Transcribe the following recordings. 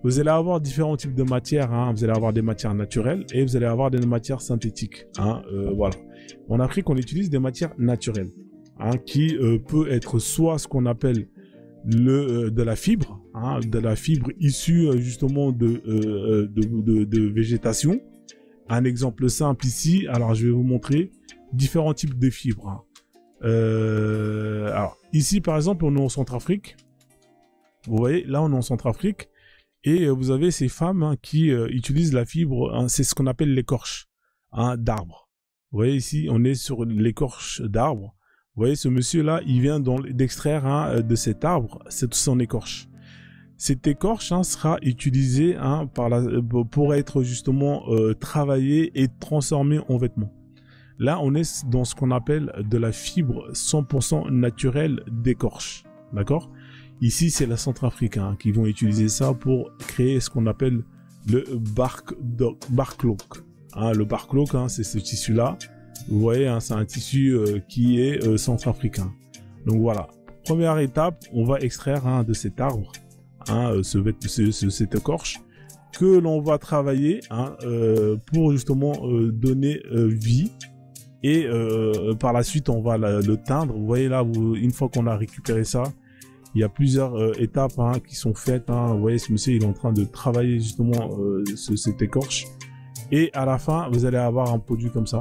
vous allez avoir différents types de matières. Hein. Vous allez avoir des matières naturelles et vous allez avoir des matières synthétiques. Hein. Voilà. En Afrique, on utilise des matières naturelles, hein, qui peut être soit ce qu'on appelle de la fibre, hein, de la fibre issue justement de végétation. Un exemple simple ici, alors je vais vous montrer différents types de fibres. Hein. Alors ici par exemple on est en Centrafrique, vous voyez là on est en Centrafrique et vous avez ces femmes, hein, qui utilisent la fibre, hein, c'est ce qu'on appelle l'écorce, hein, d'arbre. Vous voyez ici on est sur l'écorce d'arbre. Vous voyez ce monsieur là il vient d'extraire, hein, de cet arbre, c'est son écorce. Cette écorce, hein, sera utilisée, hein, pour être justement travaillée et transformée en vêtements. Là, on est dans ce qu'on appelle de la fibre 100% naturelle d'écorce. D'accord? Ici, c'est la Centrafrique, hein, qui vont utiliser ça pour créer ce qu'on appelle le barcloak. Hein, le barcloak, hein, c'est ce tissu-là. Vous voyez, hein, c'est un tissu qui est centrafricain. Donc voilà. Première étape, on va extraire, hein, de cet arbre, hein, cette écorce que l'on va travailler, hein, pour justement donner vie. Et par la suite, on va le teindre. Vous voyez là, une fois qu'on a récupéré ça, il y a plusieurs étapes, hein, qui sont faites. Hein. Vous voyez, ce monsieur, il est en train de travailler justement cette écorce. Et à la fin, vous allez avoir un produit comme ça,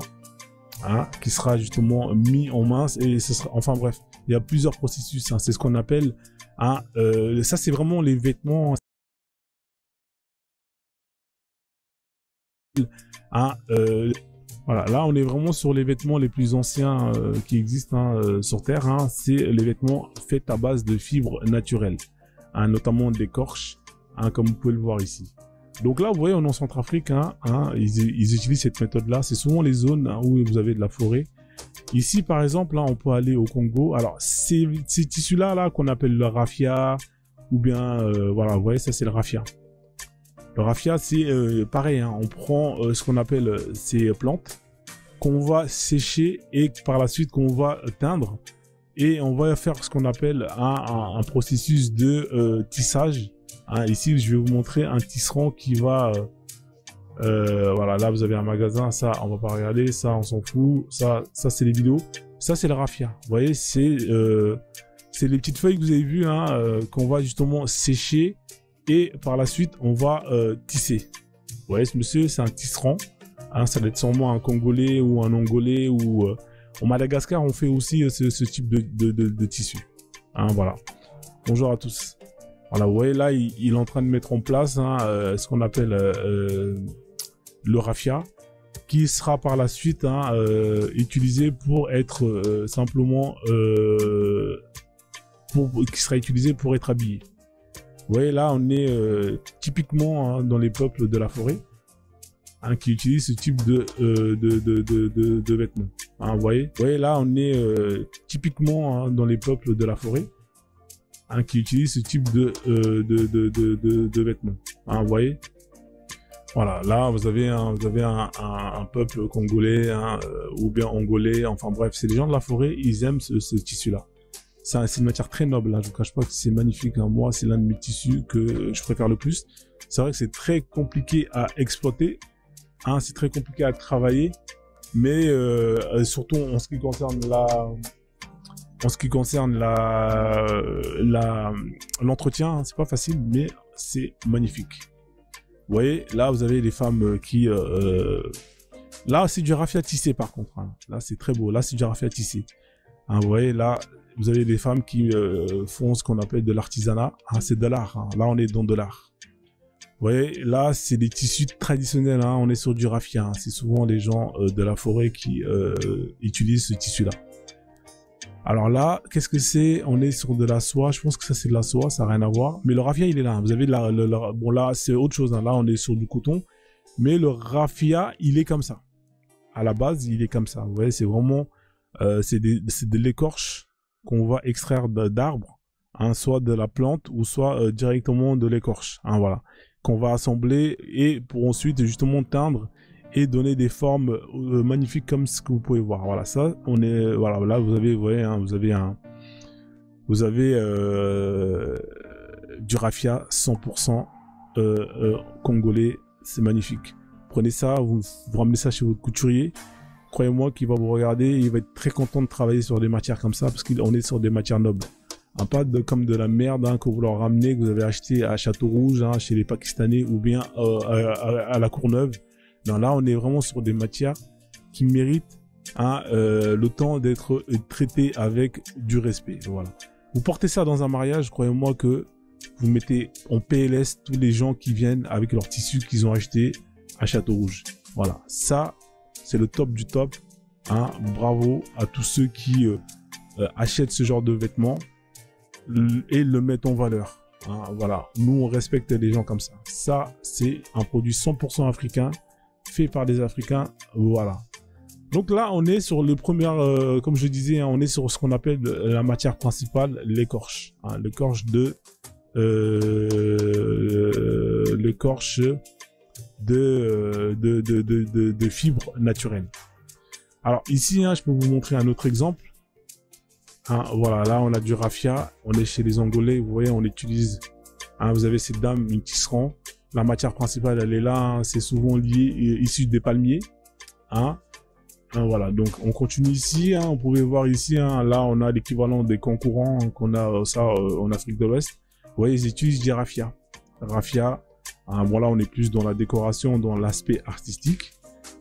hein, qui sera justement mis en mince. Et ce sera, enfin bref, il y a plusieurs processus. Hein. C'est ce qu'on appelle, hein, ça, c'est vraiment les vêtements. Hein, voilà, là on est vraiment sur les vêtements les plus anciens qui existent, hein, sur Terre. Hein. C'est les vêtements faits à base de fibres naturelles, hein, notamment d'écorce, hein, comme vous pouvez le voir ici. Donc là, vous voyez, on est en Centrafrique, hein, ils utilisent cette méthode-là. C'est souvent les zones, hein, où vous avez de la forêt. Ici, par exemple, là, on peut aller au Congo. Alors, ces tissus-là, là, qu'on appelle le raffia, ou bien, voilà, vous voyez, ça c'est le raffia. Le raffia, c'est pareil, hein, on prend ce qu'on appelle ces plantes qu'on va sécher et par la suite qu'on va teindre et on va faire ce qu'on appelle un processus de tissage. Hein, ici, je vais vous montrer un tisserand qui va... voilà, là, vous avez un magasin, ça, on va pas regarder, ça, on s'en fout, ça c'est les vidéos. Ça, c'est le raffia. Vous voyez, c'est les petites feuilles que vous avez vues, hein, qu'on va justement sécher. Et par la suite, on va tisser. Vous voyez, ce monsieur, c'est un tisserand. Hein, ça doit être sûrement un Congolais ou un Angolais. Ou au Madagascar, on fait aussi ce type de tissu. Hein, voilà. Bonjour à tous. Voilà, vous voyez, là, il est en train de mettre en place, hein, ce qu'on appelle le raffia, qui sera par la suite, hein, utilisé pour être simplement... qui sera utilisé pour être habillé. Vous voyez, là, on est typiquement, hein, dans les peuples de la forêt, hein, qui utilisent ce type de vêtements. Hein, vous voyez, là, on est typiquement, hein, dans les peuples de la forêt, hein, qui utilisent ce type de vêtements. Hein, vous voyez, voilà, là, vous avez un peuple congolais, hein, ou bien angolais, enfin bref, c'est les gens de la forêt, ils aiment ce tissu-là. C'est une matière très noble, hein. Je vous cache pas que c'est magnifique, hein. Moi, c'est l'un de mes tissus que je préfère le plus. C'est vrai que c'est très compliqué à exploiter, hein. C'est très compliqué à travailler, mais surtout en ce qui concerne l'entretien, hein, c'est pas facile, mais c'est magnifique. Vous voyez, là, vous avez les femmes qui... là, c'est du raffia tissé, par contre. Hein. Là, c'est très beau. Là, c'est du raffia tissé. Hein, vous voyez, là... Vous avez des femmes qui font ce qu'on appelle de l'artisanat. Hein, c'est de l'art. Hein. Là, on est dans de l'art. Vous voyez, là, c'est des tissus traditionnels. Hein. On est sur du raffia. Hein. C'est souvent les gens de la forêt qui utilisent ce tissu-là. Alors là, qu'est-ce que c'est? On est sur de la soie. Je pense que ça, c'est de la soie. Ça n'a rien à voir. Mais le raffia, il est là. Vous avez bon, là, c'est autre chose. Hein. Là, on est sur du coton. Mais le raffia, il est comme ça. À la base, il est comme ça. Vous voyez, c'est vraiment... c'est de l'écorce qu'on va extraire d'arbres, hein, soit de la plante ou soit directement de l'écorce, hein, voilà, qu'on va assembler et pour ensuite justement teindre et donner des formes magnifiques comme ce que vous pouvez voir. Voilà, ça, on est, voilà, là vous avez, vous voyez, hein, vous avez du raffia 100% congolais, c'est magnifique. Prenez ça, vous ramenez ça chez votre couturier. Croyez-moi qu'il va vous regarder, il va être très content de travailler sur des matières comme ça parce qu'on est sur des matières nobles. Hein, pas comme de la merde hein, que vous leur ramenez, que vous avez acheté à Château-Rouge, hein, chez les Pakistanais ou bien à la Courneuve. Non, là, on est vraiment sur des matières qui méritent hein, le temps d'être traitées avec du respect. Voilà. Vous portez ça dans un mariage, croyez-moi que vous mettez en PLS tous les gens qui viennent avec leurs tissus qu'ils ont achetés à Château-Rouge. Voilà, ça, c'est le top du top. Hein. Bravo à tous ceux qui achètent ce genre de vêtements et le mettent en valeur. Hein. Voilà, nous, on respecte les gens comme ça. Ça, c'est un produit 100% africain, fait par des Africains. Voilà. Donc là, on est sur le premier, comme je disais, hein, on est sur ce qu'on appelle la matière principale, l'écorche. Hein, l'écorche de fibres naturelles. Alors ici, hein, je peux vous montrer un autre exemple. Hein, voilà, là on a du raffia, on est chez les Angolais, vous voyez, on utilise, hein, vous avez cette dame, une tisserand. La matière principale, elle est là, hein, c'est souvent lié, issu des palmiers. Hein. Hein, voilà, donc on continue ici, hein, on pouvait voir ici, hein, là on a l'équivalent des concurrents hein, qu'on a ça en Afrique de l'Ouest. Vous voyez, ils utilisent du raffia. Raffia, hein, voilà, on est plus dans la décoration, dans l'aspect artistique.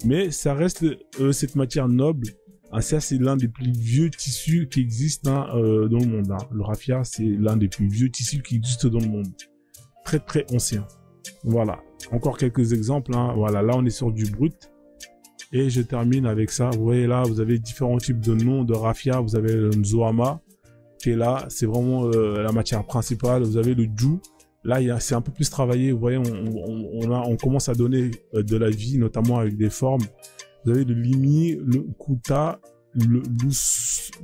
Mais ça reste cette matière noble. Hein, ça, c'est l'un des plus vieux tissus qui existent hein, dans le monde. Hein. Le raffia, c'est l'un des plus vieux tissus qui existent dans le monde. Très, très ancien. Voilà. Encore quelques exemples. Hein. Voilà, là, on est sur du brut. Et je termine avec ça. Vous voyez là, vous avez différents types de noms de raffia. Vous avez le Nzoama, qui est là. C'est vraiment la matière principale. Vous avez le Djou. Là, c'est un peu plus travaillé. Vous voyez, on commence à donner de la vie, notamment avec des formes. Vous avez le Limi, le Kuta, le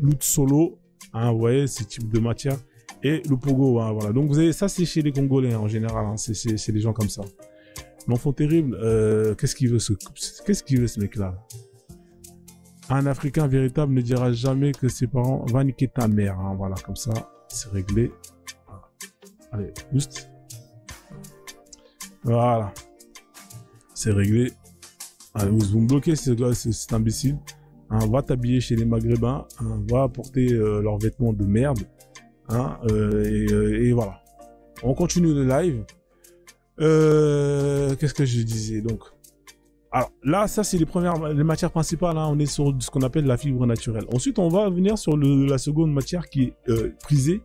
Lutsolo. Hein, vous voyez, ce type de matière. Et le Pogo. Hein, voilà. Donc, vous avez ça, c'est chez les Congolais hein, en général. Hein, c'est des gens comme ça. L'enfant terrible, qu'est-ce qu'il veut ce mec-là? Un Africain véritable ne dira jamais que ses parents va niquer ta mère. Hein, voilà, comme ça, c'est réglé. Voilà. Allez, boost. Voilà. C'est réglé. Allez, vous me bloquez, c'est imbécile. Hein, va t'habiller chez les Maghrébins. Hein, va apporter leurs vêtements de merde. Hein, et voilà. On continue le live. Qu'est-ce que je disais donc? Alors là, ça c'est les matières principales. Hein, on est sur ce qu'on appelle la fibre naturelle. Ensuite, on va venir sur la seconde matière qui est prisée,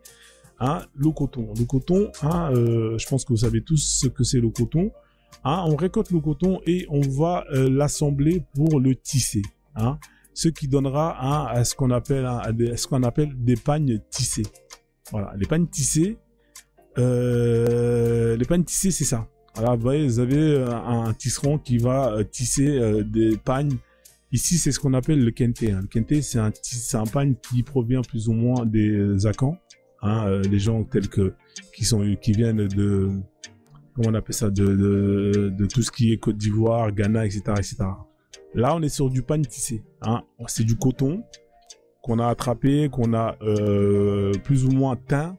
hein, le coton. Le coton, hein, je pense que vous savez tous ce que c'est le coton. Hein, on récolte le coton et on va l'assembler pour le tisser. Hein, ce qui donnera hein, à ce qu'on appelle des pagnes tissées. Voilà, les pagnes tissées. C'est ça. Voilà, vous voyez, vous avez un tisserand qui va tisser des pagnes. Ici, c'est ce qu'on appelle le kente. Hein. Le kente, c'est un pagne qui provient plus ou moins des Akans. Hein, les gens tels que qui viennent de comment on appelle ça, de tout ce qui est Côte d'Ivoire, Ghana, etc., etc. Là, on est sur du pagne tissé. Hein. C'est du coton qu'on a attrapé, qu'on a plus ou moins teint.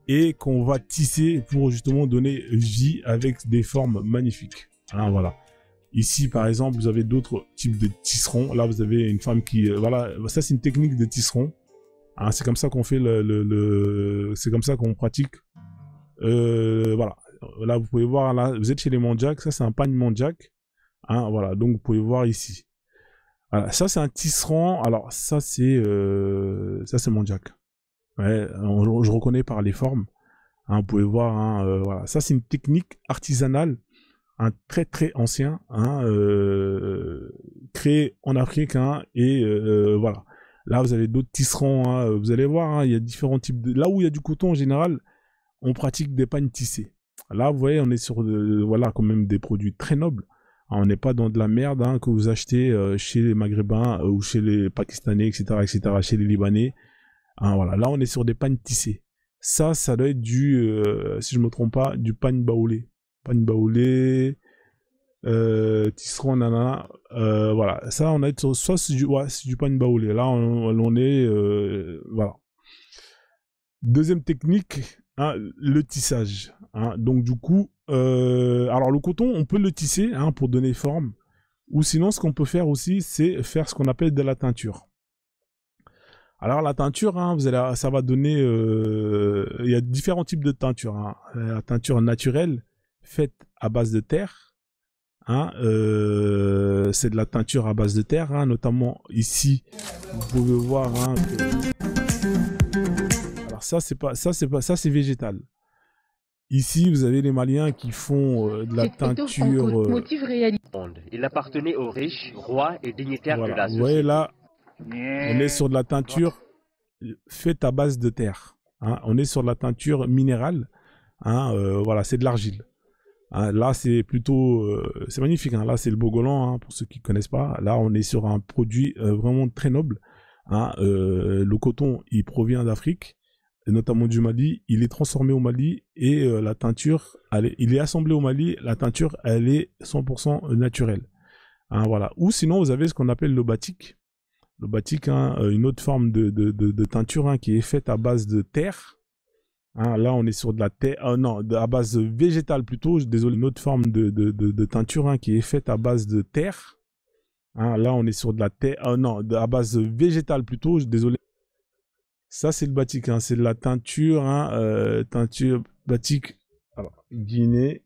Et qu'on va tisser pour justement donner vie avec des formes magnifiques. Hein, voilà. Ici, par exemple, vous avez d'autres types de tisseronds. Là, vous avez une femme qui... voilà, ça, c'est une technique de tisseron. Hein, c'est comme ça qu'on fait c'est comme ça qu'on pratique. Voilà. Là, vous pouvez voir, là, vous êtes chez les Mandjak. Ça, c'est un pagne Mandjak. Hein, voilà. Donc, vous pouvez voir ici. Voilà. Ça, c'est un tisserand. Alors, ça, c'est Mandjak. Ouais, je reconnais par les formes. Hein, vous pouvez voir, hein, voilà. Ça, c'est une technique artisanale, un très très ancien, hein, créé en Afrique, hein, et voilà. Là, vous avez d'autres tisserands. Hein, vous allez voir, hein, il y a différents types de. Là où il y a du coton en général, on pratique des pagnes tissées. Là, vous voyez, on est sur voilà quand même des produits très nobles. Hein, on n'est pas dans de la merde hein, que vous achetez chez les Maghrébins ou chez les Pakistanais, etc., etc., chez les Libanais. Hein, voilà, là on est sur des pagnes tissées. Ça doit être si je me trompe pas, du pagne baoulé. Pagne baoulé, tisserand, nanana. Voilà, ça on est sur, soit c'est du pagne baoulé. Là on est, voilà. Deuxième technique, hein, le tissage. Hein. Donc du coup, alors le coton, on peut le tisser hein, pour donner forme. Ou sinon, ce qu'on peut faire aussi, c'est faire ce qu'on appelle de la teinture. Alors la teinture, hein, ça va donner... il y a différents types de teinture. Hein. La teinture naturelle, faite à base de terre. Hein, c'est de la teinture à base de terre, hein, notamment ici, vous pouvez voir... Hein, alors ça, c'est végétal. Ici, vous avez les Maliens qui font de la teinture... Il appartenait aux riches, rois et dignitaires de la société. Vous voyez là, on est sur de la teinture faite à base de terre. Hein. On est sur de la teinture minérale. Hein, voilà, c'est de l'argile. Hein, là, c'est plutôt... c'est magnifique. Hein. Là, c'est le Bogolan, hein, pour ceux qui ne connaissent pas. Là, on est sur un produit vraiment très noble. Hein. Le coton, il provient d'Afrique, notamment du Mali. Il est transformé au Mali et la teinture, il est assemblé au Mali. La teinture, elle est 100% naturelle. Hein, voilà. Ou sinon, vous avez ce qu'on appelle le batik. Le batik, hein, une autre forme de teinture hein, qui est faite à base de terre. Hein, là, on est sur de la terre, non, à base végétale plutôt. Désolé, une autre forme de teinture hein, qui est faite à base de terre. Hein, là, on est sur de la terre, non, à base végétale plutôt. Désolé. Ça, c'est le batik. Hein, c'est de la teinture, hein, teinture batik. Alors, Guinée.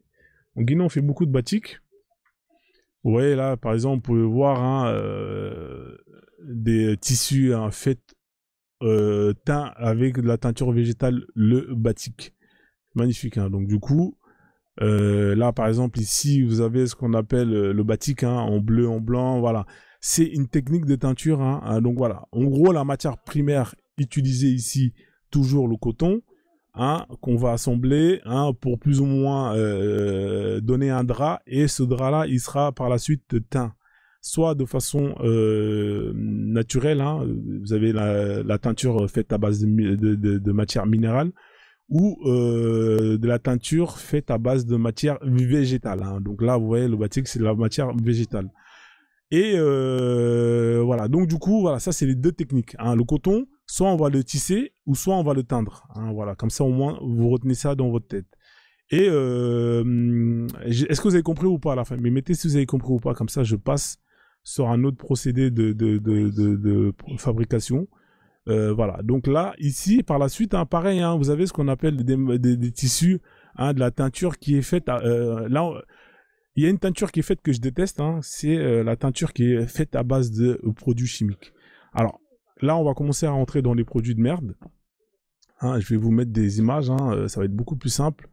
En Guinée, on fait beaucoup de batik. Vous voyez là, par exemple, vous pouvez voir hein, des tissus hein, faits teints avec de la teinture végétale, le batik. Magnifique. Hein. Donc du coup, là par exemple ici, vous avez ce qu'on appelle le batik hein, en bleu, en blanc. Voilà, c'est une technique de teinture. Hein. Donc voilà, en gros, la matière primaire utilisée ici, toujours le coton. Hein, qu'on va assembler hein, pour plus ou moins donner un drap et ce drap là il sera par la suite teint soit de façon naturelle hein, vous avez la teinture faite à base de matière minérale ou de la teinture faite à base de matière végétale hein. Donc là vous voyez le batik c'est de la matière végétale et voilà donc du coup voilà ça c'est les deux techniques hein. Le coton soit on va le tisser ou soit on va le teindre. Hein, voilà, comme ça au moins vous retenez ça dans votre tête. Et est-ce que vous avez compris ou pas à la fin? Mais mettez si vous avez compris ou pas, comme ça je passe sur un autre procédé de fabrication. Voilà, donc là, ici, par la suite, hein, pareil, hein, vous avez ce qu'on appelle des tissus, hein, de la teinture qui est faite... là, il y a une teinture qui est faite que je déteste, hein, c'est la teinture qui est faite à base de produits chimiques. Alors, là, on va commencer à rentrer dans les produits de merde. Hein, je vais vous mettre des images, hein, ça va être beaucoup plus simple.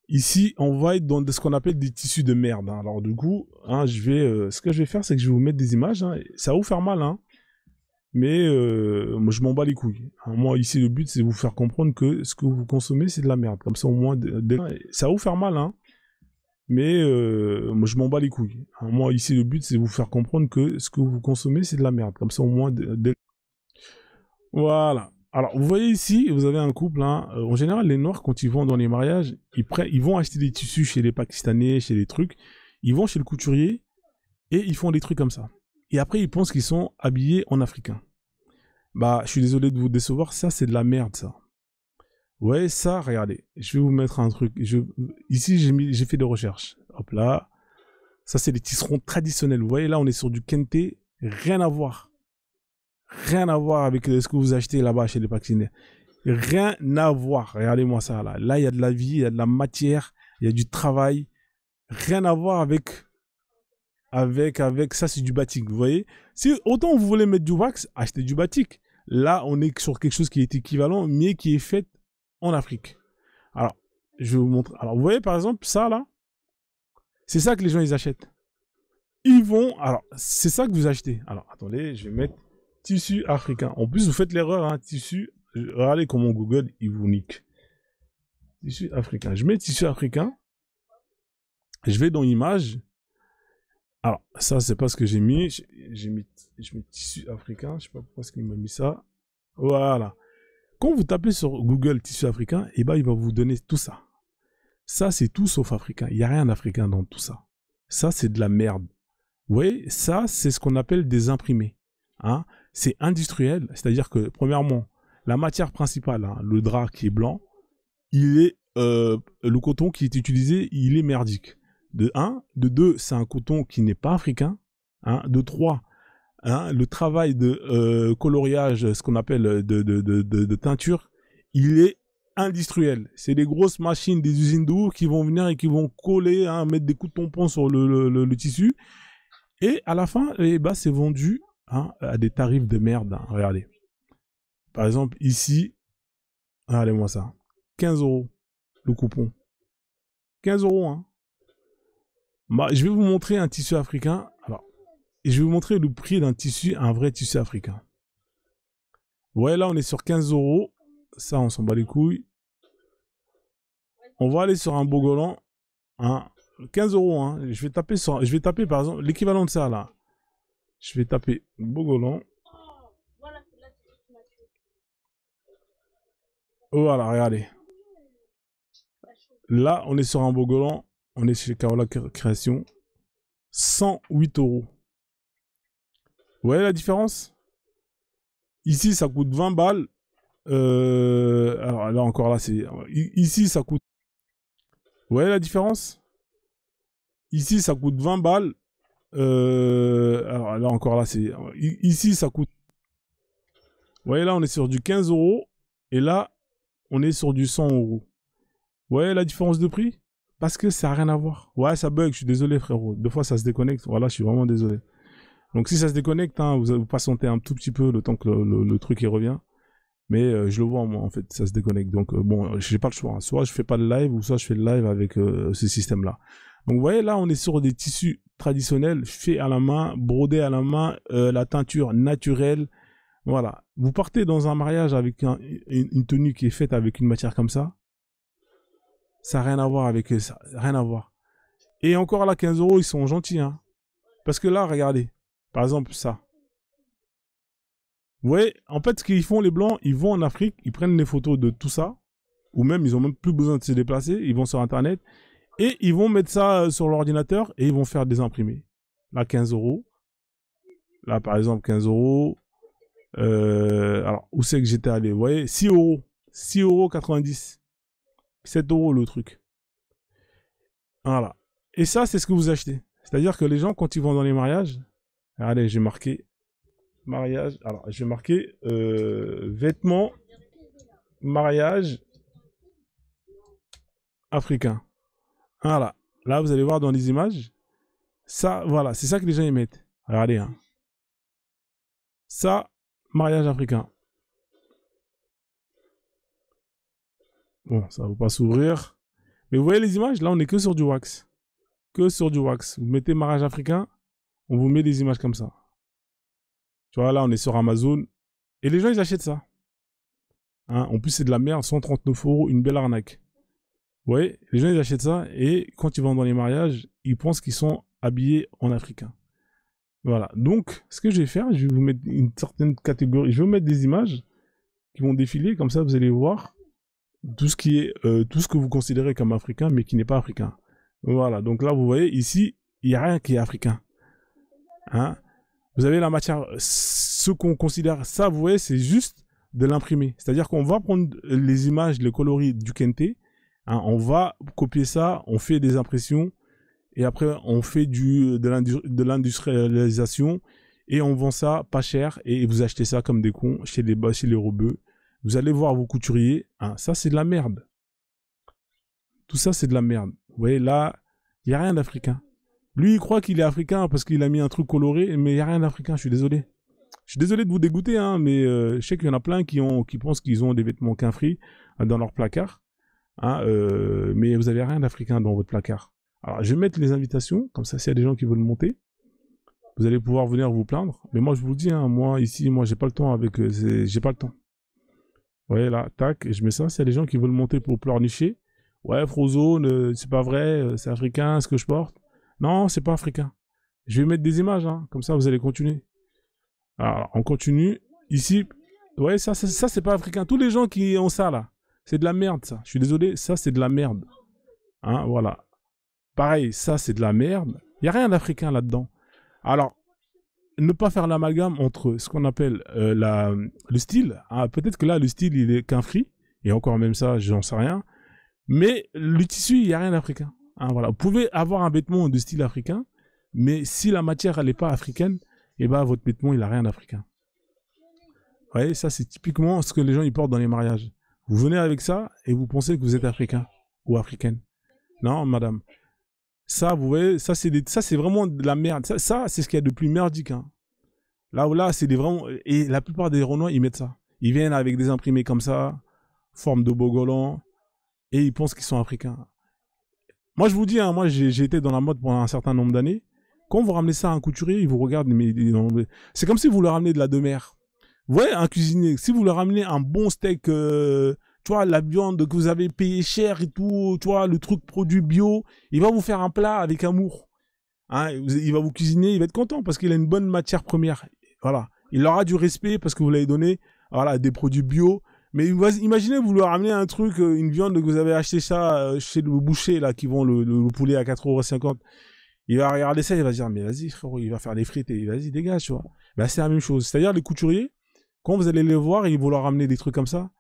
Ici, on va être dans ce qu'on appelle des tissus de merde. Hein. Alors du coup, hein, ce que je vais faire, c'est que je vais vous mettre des images. Hein. Ça va vous faire mal, hein, mais moi, je m'en bats les couilles. Hein. Moi, ici, le but, c'est de vous faire comprendre que ce que vous consommez, c'est de la merde. Comme ça, au moins, ça va vous faire mal, hein, mais moi, je m'en bats les couilles. Hein. Moi, ici, le but, c'est de vous faire comprendre que ce que vous consommez, c'est de la merde. Comme ça, au moins... Voilà. Alors, vous voyez ici, vous avez un couple. Hein. En général, les Noirs, quand ils vont dans les mariages, ils vont acheter des tissus chez les Pakistanais, chez les trucs. Ils vont chez le couturier et ils font des trucs comme ça. Et après, ils pensent qu'ils sont habillés en africain. Bah, je suis désolé de vous décevoir. Ça, c'est de la merde, ça. Ouais, ça, regardez. Je vais vous mettre un truc. Ici, j'ai fait des recherches. Hop là. Ça, c'est des tisserands traditionnels. Vous voyez, là, on est sur du kente. Rien à voir. Rien à voir avec ce que vous achetez là-bas chez les Pakistanais. Rien à voir. Regardez-moi ça, là. Là, il y a de la vie, il y a de la matière, il y a du travail. Rien à voir avec ça, c'est du batik. Vous voyez? Si autant vous voulez mettre du wax, achetez du batik. Là, on est sur quelque chose qui est équivalent, mais qui est fait en Afrique. Alors, je vais vous montrer. Alors, vous voyez, par exemple, ça, là, c'est ça que les gens, ils achètent. Ils vont... Alors, c'est ça que vous achetez. Alors, attendez, je vais mettre tissu africain. En plus, vous faites l'erreur, hein, tissu... Regardez comment Google, il vous nique. Tissu africain. Je mets tissu africain. Je vais dans images. Alors, ça, c'est pas ce que j'ai mis. Je mets tissu africain. Je sais pas pourquoi est-ce qu'il m'a mis ça. Voilà. Quand vous tapez sur Google tissu africain, eh ben, il va vous donner tout ça. Ça, c'est tout sauf africain. Il n'y a rien d'africain dans tout ça. Ça, c'est de la merde. Vous voyez, ça, c'est ce qu'on appelle des imprimés. Hein? C'est industriel. C'est-à-dire que, premièrement, la matière principale, hein, le drap qui est blanc, il est le coton qui est utilisé, il est merdique. De 1. De 2, c'est un coton qui n'est pas africain. Hein. De 3, hein, le travail de coloriage, ce qu'on appelle de teinture, il est industriel. C'est des grosses machines, des usines d'eau qui vont venir et qui vont coller, hein, mettre des coups de tampon sur le tissu. Et à la fin, eh ben, c'est vendu, hein, à des tarifs de merde. Hein. Regardez. Par exemple, ici, regardez-moi ça. 15 € le coupon. 15 €, hein. Bah, je vais vous montrer un tissu africain. Alors, et je vais vous montrer le prix d'un tissu, un vrai tissu africain. Ouais, là, on est sur 15 €. Ça, on s'en bat les couilles. On va aller sur un Bogolan. Hein. 15 €. Hein. Je vais taper, par exemple, l'équivalent de ça, là. Je vais taper Bogolan. Voilà, regardez. Là, on est sur un Bogolan. On est chez Carola Création. 108 €. Vous voyez la différence? Ici, ça coûte 20 balles. Alors là, encore là, c'est... Ici, ça coûte... Vous voyez la différence? Ici, ça coûte 20 balles. Alors là, encore là, c'est... Ici, ça coûte... Vous voyez là, on est sur du 15 €. Et là, on est sur du 100 €. Vous voyez la différence de prix? Parce que ça n'a rien à voir. Ouais, ça bug, je suis désolé, frérot. Des fois, ça se déconnecte. Voilà, je suis vraiment désolé. Donc, si ça se déconnecte, hein, vous patientez un tout petit peu le temps que le truc il revient. Mais je le vois, moi, en fait, ça se déconnecte. Donc, bon, j'ai pas le choix. Hein. Soit je fais pas de live, ou soit je fais le live avec ce système-là. Donc, vous voyez, là, on est sur des tissus traditionnels, faits à la main, brodés à la main, la teinture naturelle. Voilà. Vous partez dans un mariage avec une tenue qui est faite avec une matière comme ça. Ça n'a rien à voir avec ça. Rien à voir. Et encore là, 15 €, ils sont gentils. Hein. Parce que là, regardez. Par exemple, ça. Vous voyez, en fait, ce qu'ils font, les Blancs, ils vont en Afrique, ils prennent les photos de tout ça. Ou même, ils n'ont même plus besoin de se déplacer. Ils vont sur Internet. Et ils vont mettre ça sur l'ordinateur et ils vont faire des imprimés. Là, 15 €. Là, par exemple, 15 €. Alors, où c'est que j'étais allé? Vous voyez, 6 €. 6,90 €. 7 € le truc. Voilà. Et ça, c'est ce que vous achetez. C'est-à-dire que les gens, quand ils vont dans les mariages, allez, j'ai marqué mariage. Alors, j'ai marqué vêtements, mariage africain. Voilà. Là, vous allez voir dans les images. Ça, voilà, c'est ça que les gens y mettent. Regardez, hein. Ça, mariage africain. Bon, ça ne va pas s'ouvrir. Mais vous voyez les images? Là, on est que sur du wax. Que sur du wax. Vous mettez mariage africain, on vous met des images comme ça. Tu vois, là, on est sur Amazon. Et les gens, ils achètent ça. Hein, en plus, c'est de la merde. 139 €, une belle arnaque. Vous voyez, les gens, ils achètent ça. Et quand ils vont dans les mariages, ils pensent qu'ils sont habillés en africain. Voilà. Donc, ce que je vais faire, je vais vous mettre une certaine catégorie. Je vais vous mettre des images qui vont défiler. Comme ça, vous allez voir tout ce qui est, tout ce que vous considérez comme africain, mais qui n'est pas africain. Voilà. Donc là, vous voyez, ici, il n'y a rien qui est africain. Hein? Vous avez la matière, ce qu'on considère, ça, vous voyez, c'est juste de l'imprimer. C'est-à-dire qu'on va prendre les images, les coloris du Kente, hein, on va copier ça, on fait des impressions, et après, on fait de l'industrialisation, et on vend ça pas cher, et vous achetez ça comme des cons chez les rebeux. Vous allez voir vos couturiers, hein, ça, c'est de la merde. Tout ça, c'est de la merde. Vous voyez, là, il n'y a rien d'africain. Lui, il croit qu'il est africain parce qu'il a mis un truc coloré, mais il n'y a rien d'africain, je suis désolé. Je suis désolé de vous dégoûter, hein, mais je sais qu'il y en a plein qui pensent qu'ils ont des vêtements Quinfri dans leur placard. Hein, mais vous n'avez rien d'africain dans votre placard. Alors, je vais mettre les invitations, comme ça, s'il y a des gens qui veulent monter, vous allez pouvoir venir vous plaindre. Mais moi, je vous dis, hein, moi, ici, moi, j'ai pas le temps avec... j'ai pas le temps. Vous voyez, là, tac, je mets ça. S'il y a des gens qui veulent monter pour pleurnicher, ouais, Frozone, c'est pas vrai, c'est africain, ce que je porte. Non, c'est pas africain. Je vais mettre des images, hein, comme ça, vous allez continuer. Alors, on continue. Ici, ouais, ça c'est pas africain. Tous les gens qui ont ça, là, c'est de la merde, ça. Je suis désolé, ça, c'est de la merde. Hein, voilà. Pareil, ça, c'est de la merde. Il n'y a rien d'africain là-dedans. Alors, ne pas faire l'amalgame entre ce qu'on appelle le style. Ah, peut-être que là, le style, il est Quinfri. Et encore même ça, j'en sais rien. Mais le tissu, il n'y a rien d'africain. Hein, voilà. Vous pouvez avoir un vêtement de style africain, mais si la matière, elle n'est pas africaine, eh ben, votre vêtement, il n'a rien d'africain. Vous voyez, ça, c'est typiquement ce que les gens ils portent dans les mariages. Vous venez avec ça et vous pensez que vous êtes africain ou africaine. Non, madame. Ça, vous voyez, ça, c'est vraiment de la merde. Ça c'est ce qu'il y a de plus merdique. Hein. Là, c'est vraiment... Et la plupart des Renois, ils mettent ça. Ils viennent avec des imprimés comme ça, forme de bogolan, et ils pensent qu'ils sont africains. Moi, je vous dis, hein, moi, j'ai été dans la mode pendant un certain nombre d'années. Quand vous ramenez ça à un couturier, il vous regarde, mais c'est comme si vous le ramenez de la demeure. Vous voyez, un cuisinier, si vous le ramenez un bon steak, tu vois, la viande que vous avez payé cher et tout, tu vois, le truc produit bio, il va vous faire un plat avec amour. Hein, il va vous cuisiner, il va être content parce qu'il a une bonne matière première. Voilà. Il aura du respect parce que vous l'avez donné, voilà, des produits bio. Mais imaginez, vous lui ramenez un truc, une viande que vous avez acheté ça chez le boucher, là, qui vend le poulet à 4,50 €. Il va regarder ça, il va dire, mais vas-y, frérot, il va faire des frites et vas-y, dégage, tu vois. Ben, c'est la même chose. C'est-à-dire, les couturiers, quand vous allez les voir et ils vont leur ramener des trucs comme ça,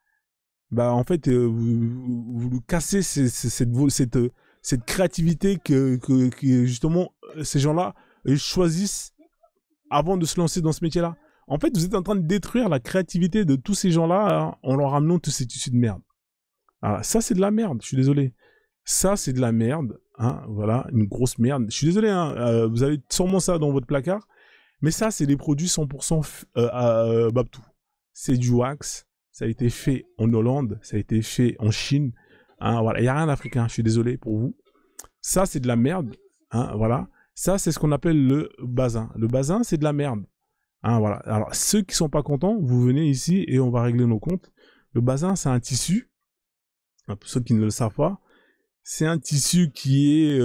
bah, en fait, vous cassez cette créativité que justement, ces gens-là, ils choisissent avant de se lancer dans ce métier-là. En fait, vous êtes en train de détruire la créativité de tous ces gens-là hein, en leur ramenant tous ces tissus de merde. Alors, ça, c'est de la merde, je suis désolé. Ça, c'est de la merde. Hein, voilà, une grosse merde. Je suis désolé, hein, vous avez sûrement ça dans votre placard. Mais ça, c'est des produits 100% Babtou. C'est du wax. Ça a été fait en Hollande. Ça a été fait en Chine. Hein, voilà. Il n'y a rien d'africain, je suis désolé pour vous. Ça, c'est de la merde. Hein, voilà. Ça, c'est ce qu'on appelle le bazin. Le bazin, c'est de la merde. Hein, voilà. Alors, ceux qui sont pas contents, vous venez ici et on va régler nos comptes. Le bazin, c'est un tissu. Pour ceux qui ne le savent pas, c'est un tissu qui est...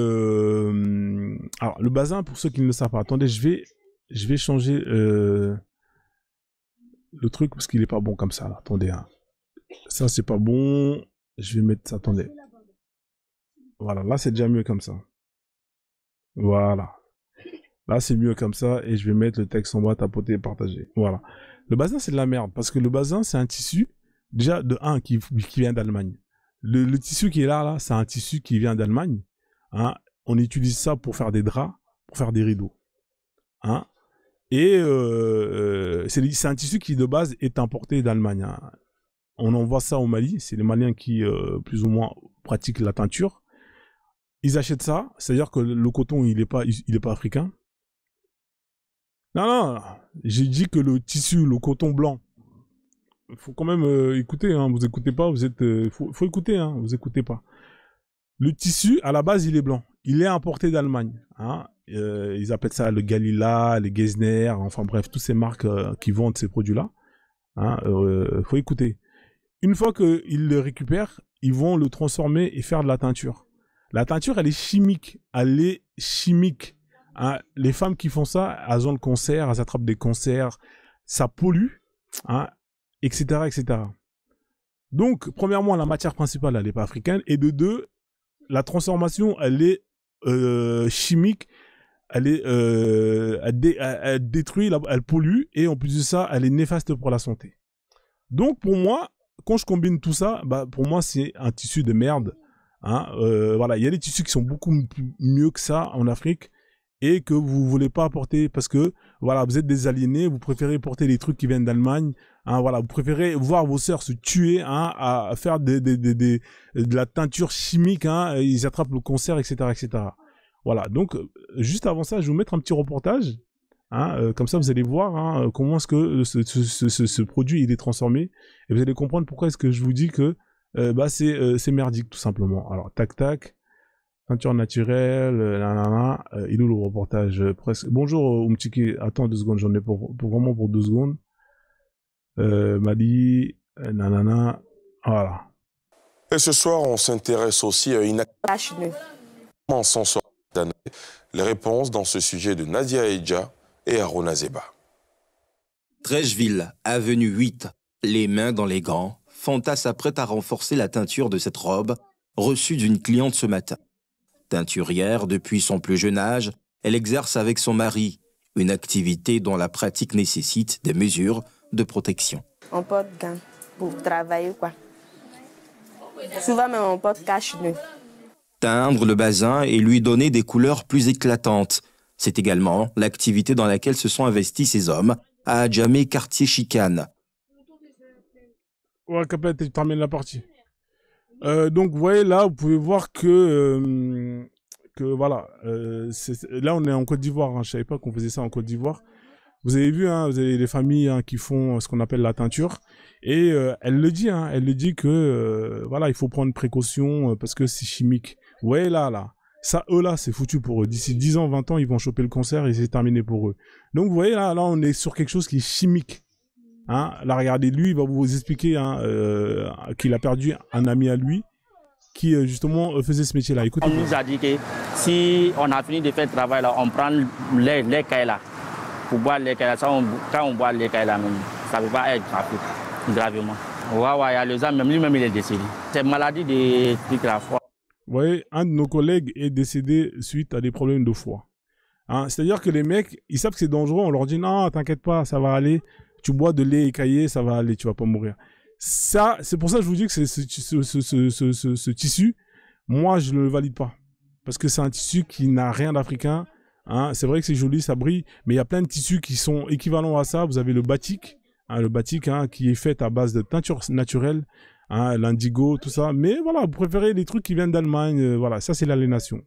Alors, le bazin, pour ceux qui ne le savent pas, attendez, je vais changer le truc parce qu'il est pas bon comme ça. Là. Attendez, hein. Ça, c'est pas bon. Je vais mettre ça, attendez. Voilà, là, c'est déjà mieux comme ça. Voilà. Là, c'est mieux comme ça et je vais mettre le texte en bas, tapoter et partager. Voilà. Le bazin, c'est de la merde parce que le bazin, c'est un tissu, déjà, de un, qui vient d'Allemagne. Le tissu qui est là, c'est un tissu qui vient d'Allemagne. Hein. On utilise ça pour faire des draps, pour faire des rideaux. Hein. Et c'est un tissu qui, de base, est importé d'Allemagne. Hein. On envoie ça au Mali. C'est les Maliens qui, plus ou moins, pratiquent la teinture. Ils achètent ça. C'est-à-dire que le coton, il est pas africain. Non, j'ai dit que le tissu, le coton blanc, il faut quand même écouter, hein, vous écoutez pas, vous êtes, faut écouter, hein, vous écoutez pas. Le tissu, à la base, il est blanc, il est importé d'Allemagne, hein, ils appellent ça le Galila, les Geissner, enfin bref, toutes ces marques qui vendent ces produits-là, hein, faut écouter. Une fois qu'ils le récupèrent, ils vont le transformer et faire de la teinture. La teinture, elle est chimique, Hein, les femmes qui font ça, elles ont le cancer, elles attrapent des cancers, ça pollue, hein, etc., etc. Donc, premièrement, la matière principale, elle n'est pas africaine, et de deux, la transformation, elle est chimique, elle détruit, elle pollue, et en plus de ça, elle est néfaste pour la santé. Donc, pour moi, quand je combine tout ça, bah, pour moi, c'est un tissu de merde. Hein, voilà, il y a des tissus qui sont beaucoup mieux que ça en Afrique, et que vous voulez pas porter parce que voilà, vous êtes des aliénés, vous préférez porter des trucs qui viennent d'Allemagne, hein, voilà, vous préférez voir vos sœurs se tuer, hein, à faire de la teinture chimique, hein, ils attrapent le cancer, etc., etc. Voilà, donc juste avant ça, je vais vous mettre un petit reportage, hein, comme ça vous allez voir hein, comment est-ce que ce produit il est transformé et vous allez comprendre pourquoi est-ce que je vous dis que bah c'est merdique tout simplement. Alors tac tac. Peinture naturelle, il est où le reportage presque. Bonjour Umtiki, attends 2 secondes, j'en ai pour vraiment pour 2 secondes. Mali, voilà. Et ce soir, on s'intéresse aussi à une activité sensorielle. Les réponses dans ce sujet de Nadia Eidja et Arona Zeba. Trècheville, avenue 8, les mains dans les gants, Fanta s'apprête à renforcer la teinture de cette robe reçue d'une cliente ce matin. Teinturière depuis son plus jeune âge, elle exerce avec son mari une activité dont la pratique nécessite des mesures de protection. On porte gants pour travailler quoi. Souvent, même on porte cache-nez. Teindre le bazin et lui donner des couleurs plus éclatantes. C'est également l'activité dans laquelle se sont investis ces hommes à Adjamé, quartier Chicane. Ouais, Capet, tu termines la partie. Donc, vous voyez, là, vous pouvez voir que voilà, là, on est en Côte d'Ivoire. Hein, je savais pas qu'on faisait ça en Côte d'Ivoire. Vous avez vu, hein, vous avez des familles qui font ce qu'on appelle la teinture. Et elle le dit que voilà, il faut prendre précaution parce que c'est chimique. Vous voyez là. Ça, eux là, c'est foutu pour eux. D'ici 10 ans, 20 ans, ils vont choper le cancer et c'est terminé pour eux. Donc, vous voyez là, on est sur quelque chose qui est chimique. Hein, là, regardez, lui, il va vous expliquer qu'il a perdu un ami à lui qui, justement, faisait ce métier-là. Écoutez. On nous a dit que si on a fini de faire le travail, là, on prend les cailles là. Pour boire les cailles là, quand on boit les cailles là, même, ça ne peut pas être gravement. Ouais, il y a le gens, même lui-même, il est décédé. C'est maladie de trucs la foi. Vous voyez, un de nos collègues est décédé suite à des problèmes de foie. Hein, c'est-à-dire que les mecs, ils savent que c'est dangereux, on leur dit non, t'inquiète pas, ça va aller. Tu bois de lait écaillé, ça va aller, tu vas pas mourir. Ça, c'est pour ça que je vous dis que ce tissu, moi, je ne le valide pas. Parce que c'est un tissu qui n'a rien d'africain. Hein. C'est vrai que c'est joli, ça brille, mais il y a plein de tissus qui sont équivalents à ça. Vous avez le batik, qui est fait à base de teinture naturelle, hein, l'indigo, tout ça. Mais voilà, vous préférez les trucs qui viennent d'Allemagne. Voilà, ça, c'est l'aliénation.